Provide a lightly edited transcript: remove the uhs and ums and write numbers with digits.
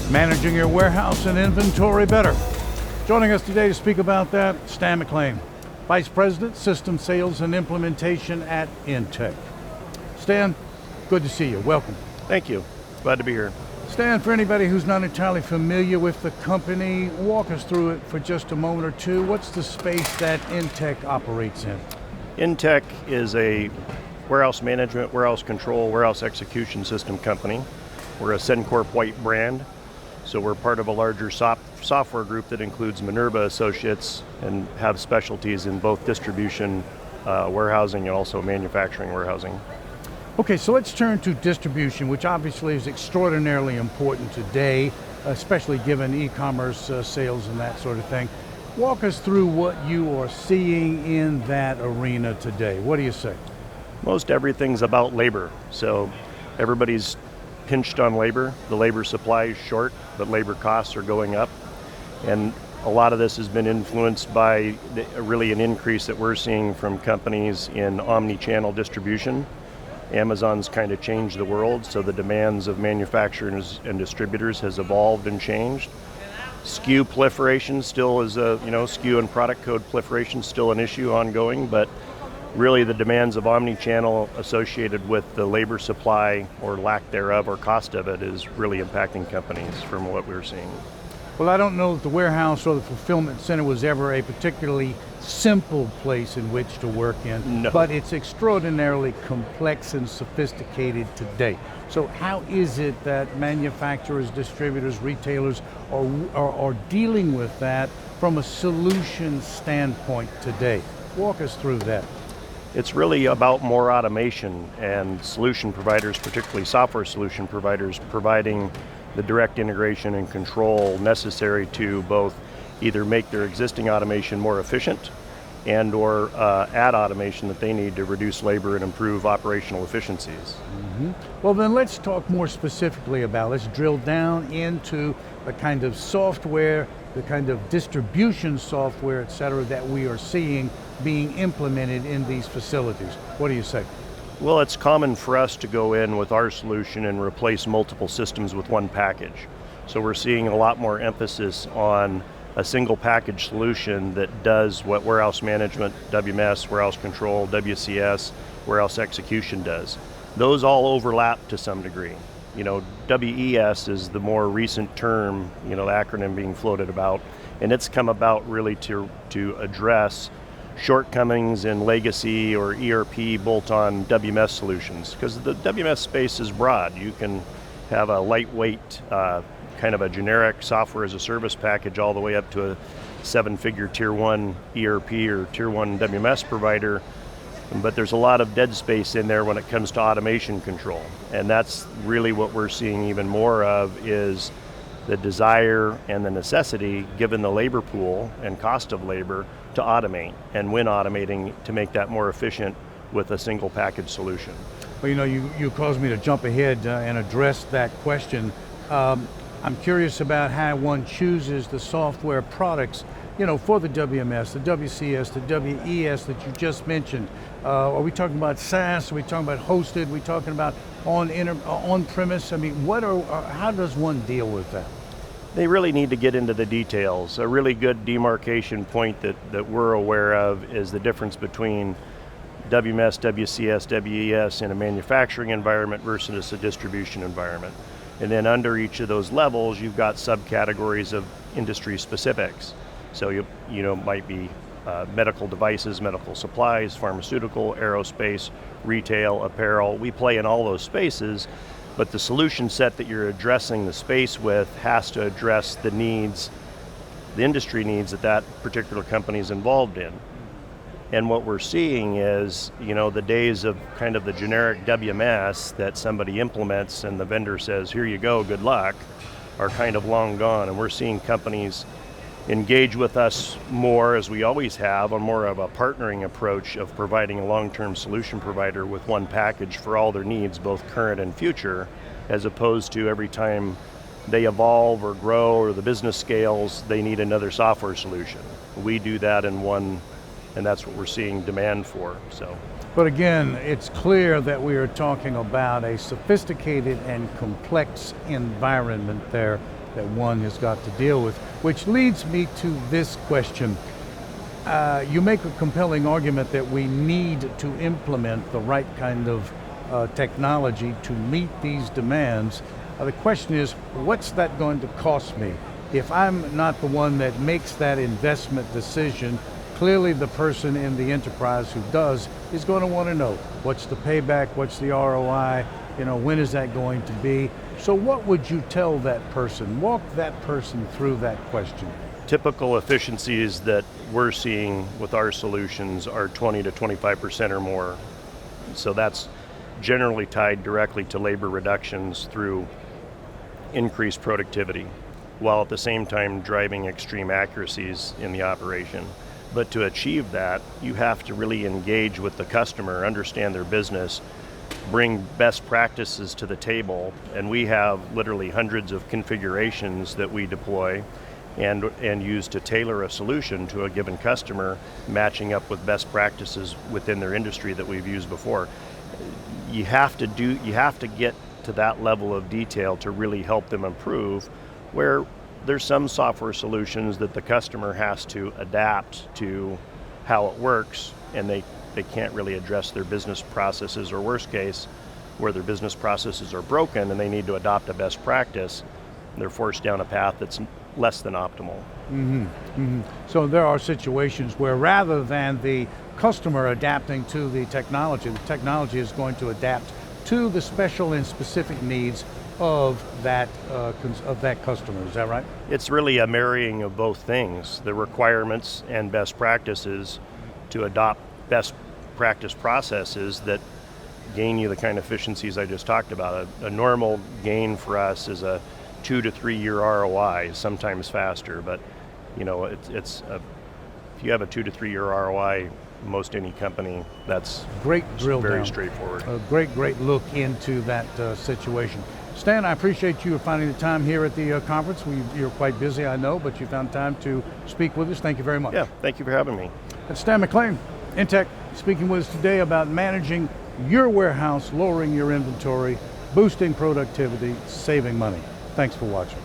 Managing your warehouse and inventory better. Joining us today to speak about that, Stan McLean, Vice President, System Sales and Implementation at Intek. Stan, good to see you. Welcome. Thank you. Glad to be here. Stan, for anybody who's not entirely familiar with the company, walk us through it for just a moment or two. What's the space that Intek operates in? Intek is a warehouse management, warehouse control, warehouse execution system company. We're a Sencorp white brand. So we're part of a larger software group that includes Minerva Associates and have specialties in both distribution, warehousing, and also manufacturing warehousing. Okay, so let's turn to distribution, which obviously is extraordinarily important today, especially given e-commerce sales and that sort of thing. Walk us through what you are seeing in that arena today. What do you say? Most everything's about labor. So everybody's pinched on labor. The labor supply is short, but labor costs are going up. And a lot of this has been influenced by really an increase that we're seeing from companies in omni-channel distribution. Amazon's kind of changed the world, so the demands of manufacturers and distributors has evolved and changed. SKU proliferation still is SKU and product code proliferation still an issue ongoing, but really the demands of omni-channel associated with the labor supply or lack thereof or cost of it is really impacting companies from what we're seeing. Well, I don't know that the warehouse or the fulfillment center was ever a particularly simple place in which to work in, but it's extraordinarily complex and sophisticated today. So how is it that manufacturers, distributors, retailers are dealing with that from a solution standpoint today? Walk us through that. It's really about more automation and solution providers, particularly software solution providers, providing the direct integration and control necessary to both either make their existing automation more efficient and or add automation that they need to reduce labor and improve operational efficiencies. Mm-hmm. Well, then let's talk more specifically about, let's drill down into the kind of software, the kind of distribution software, et cetera, that we are seeing being implemented in these facilities. What do you say? Well, it's common for us to go in with our solution and replace multiple systems with one package. So we're seeing a lot more emphasis on a single package solution that does what warehouse management, WMS, warehouse control, WCS, warehouse execution does. Those all overlap to some degree. WES is the more recent term, the acronym being floated about, and it's come about really to address shortcomings in legacy or ERP bolt-on WMS solutions, because the WMS space is broad. You can have a lightweight kind of a generic software as a service package all the way up to a 7-figure tier 1 ERP or tier 1 WMS provider, but there's a lot of dead space in there when it comes to automation control, and that's really what we're seeing even more of is the desire and the necessity, given the labor pool and cost of labor, to automate, and when automating, to make that more efficient with a single package solution. Well, you caused me to jump ahead and address that question. I'm curious about how one chooses the software products, for the WMS, the WCS, the WES that you just mentioned. Are we talking about SaaS? Are we talking about hosted? Are we talking about on-premise? I mean, how does one deal with that? They really need to get into the details. A really good demarcation point that we're aware of is the difference between WMS, WCS, WES in a manufacturing environment versus a distribution environment. And then under each of those levels, you've got subcategories of industry specifics. So you might be medical devices, medical supplies, pharmaceutical, aerospace, retail, apparel. We play in all those spaces, but the solution set that you're addressing the space with has to address the needs, the industry needs that particular company is involved in. And what we're seeing is, the days of kind of the generic WMS that somebody implements and the vendor says, here you go, good luck, are kind of long gone. And we're seeing companies engage with us more, as we always have, on more of a partnering approach of providing a long-term solution provider with one package for all their needs, both current and future, as opposed to every time they evolve or grow or the business scales, they need another software solution. We do that in one, and that's what we're seeing demand for. So. But again, it's clear that we are talking about a sophisticated and complex environment there that one has got to deal with, which leads me to this question. You make a compelling argument that we need to implement the right kind of technology to meet these demands. The question is, what's that going to cost me? If I'm not the one that makes that investment decision, clearly the person in the enterprise who does is going to want to know, what's the payback, what's the ROI, when is that going to be? So what would you tell that person? Walk that person through that question. Typical efficiencies that we're seeing with our solutions are 20 to 25% or more. So that's generally tied directly to labor reductions through increased productivity, while at the same time driving extreme accuracies in the operation. But to achieve that, you have to really engage with the customer, understand their business, bring best practices to the table, and we have literally hundreds of configurations that we deploy and use to tailor a solution to a given customer, matching up with best practices within their industry that we've used before. You have to get to that level of detail to really help them improve, where there's some software solutions that the customer has to adapt to how it works, and they can't really address their business processes, or worst case, where their business processes are broken and they need to adopt a best practice, they're forced down a path that's less than optimal. Mm-hmm. Mm-hmm. So there are situations where rather than the customer adapting to the technology is going to adapt to the special and specific needs of that customer. Is that right? It's really a marrying of both things, the requirements and best practices, to adopt best practice processes that gain you the kind of efficiencies I just talked about. A normal gain for us is a 2 to 3 year ROI, sometimes faster, but if you have a 2 to 3 year ROI, most any company, that's great drill very down. Straightforward. A great look into that situation. Stan, I appreciate you finding the time here at the conference. You're quite busy, I know, but you found time to speak with us. Thank you very much. Yeah, thank you for having me. That's Stan McLean, Intek, speaking with us today about managing your warehouse, lowering your inventory, boosting productivity, saving money. Thanks for watching.